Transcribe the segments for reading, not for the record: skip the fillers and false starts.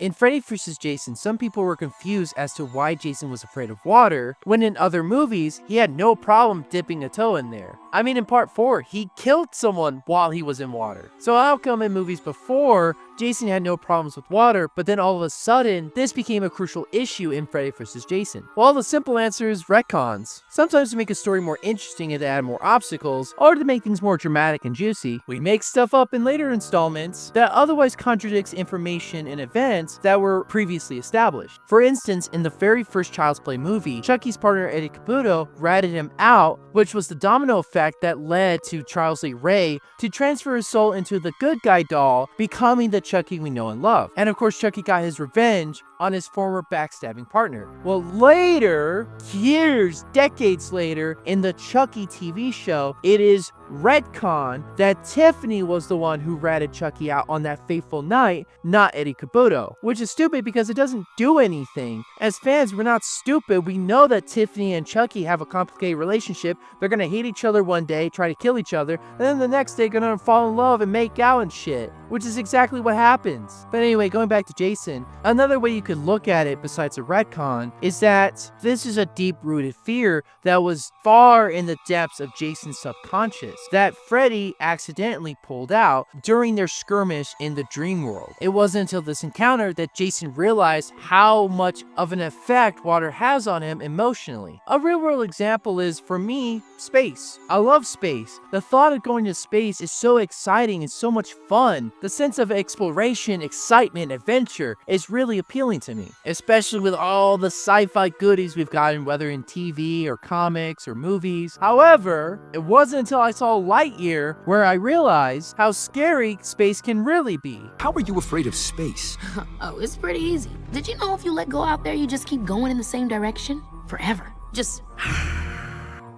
In Freddy vs. Jason, some people were confused as to why Jason was afraid of water, when in other movies, he had no problem dipping a toe in there. I mean, in part 4, he killed someone while he was in water. So how come in movies before, Jason had no problems with water, but then all of a sudden, this became a crucial issue in Freddy vs. Jason? Well, the simple answer is retcons. Sometimes to make a story more interesting and to add more obstacles, or to make things more dramatic and juicy, we make stuff up in later installments that otherwise contradicts information and events that were previously established. For instance, in the very first Child's Play movie, Chucky's partner Eddie Caputo ratted him out, which was the domino effect that led to Charles Lee Ray to transfer his soul into the good guy doll, becoming the Chucky we know and love. And of course, Chucky got his revenge on his former backstabbing partner. Well, later, years, decades later, in the Chucky TV show, it is retcon that Tiffany was the one who ratted Chucky out on that fateful night, not Eddie Caputo. Which is stupid because it doesn't do anything. As fans, we're not stupid. We know that Tiffany and Chucky have a complicated relationship. They're gonna hate each other one day, try to kill each other, and then the next day gonna fall in love and make out and shit. Which is exactly what happens. But anyway, going back to Jason, another way you could look at it besides a retcon is that this is a deep-rooted fear that was far in the depths of Jason's subconscious that Freddy accidentally pulled out during their skirmish in the dream world. It wasn't until this encounter that Jason realized how much of an effect water has on him emotionally. A real-world example is, for me, space. I love space. The thought of going to space is so exciting and so much fun. The sense of exploration, excitement, adventure is really appealing to me, especially with all the sci-fi goodies we've gotten, whether in TV or comics or movies. However, it wasn't until I saw Lightyear where I realized how scary space can really be. How are you afraid of space? Oh, it's pretty easy. Did you know if you let go out there, you just keep going in the same direction? Forever. Just...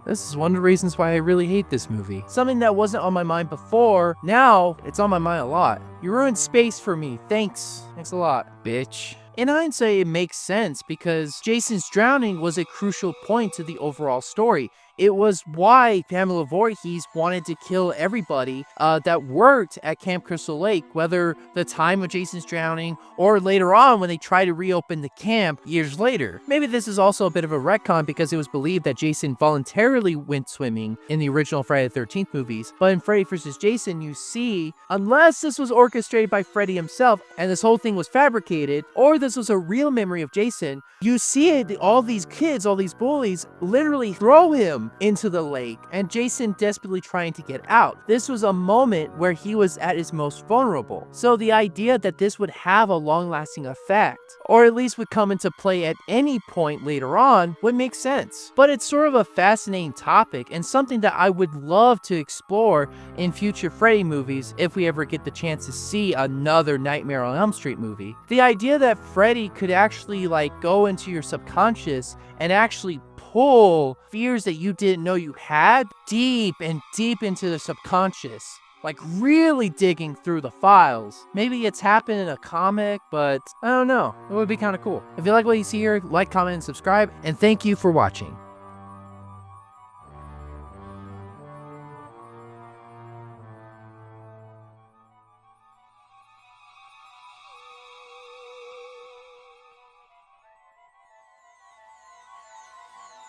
This is one of the reasons why I really hate this movie. Something that wasn't on my mind before, now it's on my mind a lot. You ruined space for me. Thanks. Thanks a lot, bitch. In hindsight, it makes sense because Jason's drowning was a crucial point to the overall story. It was why Pamela Voorhees wanted to kill everybody that worked at Camp Crystal Lake, whether the time of Jason's drowning or later on when they try to reopen the camp years later. Maybe this is also a bit of a retcon because it was believed that Jason voluntarily went swimming in the original Friday the 13th movies. But in Freddy vs. Jason, you see, unless this was orchestrated by Freddy himself and this whole thing was fabricated, or this was a real memory of Jason, you see it, all these kids, all these bullies literally throw him into the lake and Jason desperately trying to get out. This was a moment where he was at his most vulnerable. So the idea that this would have a long-lasting effect, or at least would come into play at any point later on, would make sense. But it's sort of a fascinating topic and something that I would love to explore in future Freddy movies if we ever get the chance to see another Nightmare on Elm Street movie. The idea that Freddy could actually go into your subconscious and actually pull fears that you didn't know you had deep and deep into the subconscious. Like really digging through the files. Maybe it's happened in a comic, but I don't know. It would be kind of cool. If you like what you see here, like, comment, and subscribe, and thank you for watching.